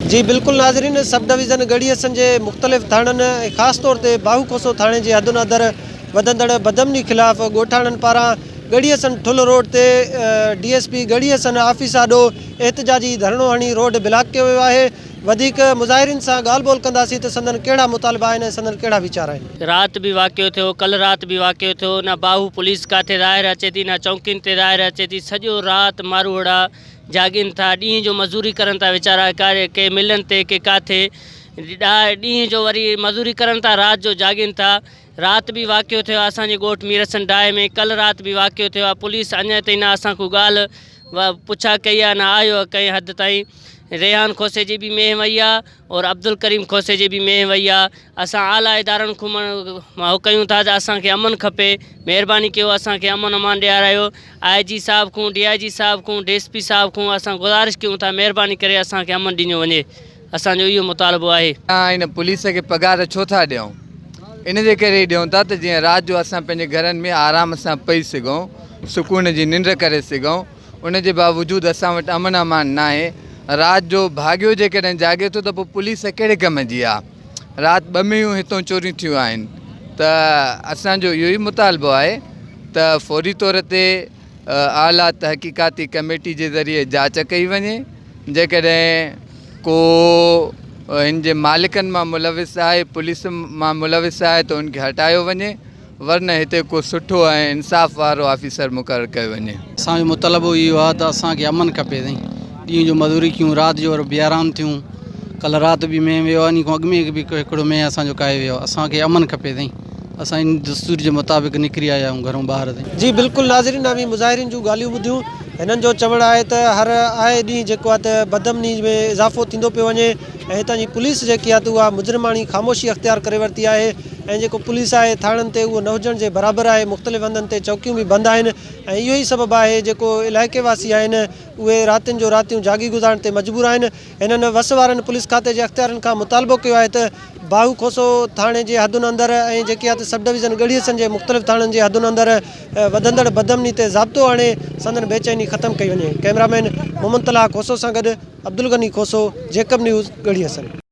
जी बिल्कुल नाज़रीन, sub division गढ़ी असन के मुख़्तलिफ़ थाननि ख़ास तौर पर बाहू खोसो थाने के हदुन अंदर वधंदड़ बदमनी खिलाफ़ गोठाणन पारा गढ़ी असन ठुल रोड ते DSP गढ़ी असन ऑफिस आडो एहतजाजी धरणो हणी रोड ब्लॉक किया वियो आहे। वधिक मुज़ाहिरीन सां ॻाल्हि ॿोल कंदासीं त संदन कहिड़ा मुतालबा आहिनि, संदन कहिड़ा वीचार आहिनि। रात भी वाक़ियो थियो, कल रात भी वाक़ियो थियो, ना बाहू पुलिस काथे ज़ाहिर अचे थी, ना चौकिन ते ज़ाहिर अचे थी। सॼो रात मारूड़ा जागिन था, ॾींहं जो मज़ूरी करनि था वीचारा, के मिलनि ते के काथे ॾींहं जो वरी मज़ूरी करनि था, रात जो जागिन था। रात भी वाक़ियो थियो असांजे ॻोठ मीरसन डाए में, कल रात भी वाक़ियो थियो। पुलिस अञा ताईं ना असां को ॻाल्हि पुछा कई आहे, ना आयो कंहिं हद ताईं। रेहान खोसे जी भी मेह वही आ और अब्दुल करीम खोसे जी भी मेह वही आ। असां आला इदारनि खां कयूं था असांखे अमन खपे, महिरबानी कयो असांखे अमन अमान ॾियारायो। IG साहब को, DIG साहब को, DSP साहब को असां गुज़ारिश कयूं था, महिरबानी करे असांखे अमन ॾिनो वञे। असांजो इहो मुतालबो आहे। इन पुलिस के पगार छो था ॾियूं, इन जे करे ॾियूं था त जीअं राति जो असां पंहिंजे घरनि में आराम सां पई सघूं, सुकून जी निंड करे सघूं। उन जे बावजूदि असां वटि अमन अमान न आहे। रात जो भाग्यो जेकॾहिं जागे तो पोइ पुलिस कहिड़े कम जी आहे। राति 2 महीनूं हितों चोरियूं थियूं आहिनि, त असांजो इहो ई मुतालबो आहे त फौरी तौर ते आला तहक़ीक़ाती कमेटी जे ज़रिए जांच कई वञे। जेकॾहिं को इन जे मालिकनि मां मुलविस आहे, पुलिस मां मुलविस आहे, त उनखे हटायो वञे, वरना हिते को सुठो ऐं इंसाफ़ वारो ऑफिसर मुक़ररु कयो वञे। असांजो मुतालबो इहो आहे त असांखे अमन खपे। ॾींहं जो मज़ूरी कयूं, राति जो बेआराम थियूं। कल राति भी में वियो आहे, इन खां अॻु में बि हिकिड़ो में असांजो काए वियो। असांखे अमन खपे असां इन दस्तूर जे मुताबिक़ निकिरी आया आहियूं घरों ॿाहिरि। जी बिल्कुल नाज़रीन, अभी मुज़ाहिरीन जूं ॻाल्हियूं ॿुधियूं। हिननि जो चवणु आहे त हर आए ॾींहुं जेको आहे त बदमनी में इज़ाफ़ो थींदो पियो वञे ऐं हितां जी पुलिस जेकी आहे त उहा मुजरिमाणी ख़ामोशी अख़्तियार करे वरिती आहे ऐं जेको पुलिस आहे थाणनि ते उहो न हुजण जे बराबरि आहे। मुख़्तलिफ़ हंधनि ते चौकियूं भी बंदि आहिनि ऐं इहो ई सबबु आहे जेको इलाइक़े वासी आहिनि उहे रातियुनि जो रातियूं जागी गुज़ारण ते मजबूर आहिनि। हिननि वस वारनि पुलिस खाते जे अख़्तियारनि खां मुतालबो कयो आहे त बाहू खोसो थाणे जे हदुनि अंदरि ऐं जेकी आहे त सब डिवीज़न गढ़ी असन जे मुख़्तलिफ़ थाणनि जे हदुनि अंदरि वधंदड़ बदमनी ते ज़ाब्तो आणे संदन बेचैनी ख़तमु कई वञे। कैमरामैन मोहम्मद तला खोसो सां गॾु अब्दुल गनी खोसो, जेकब न्यूज़ गढ़ी असन।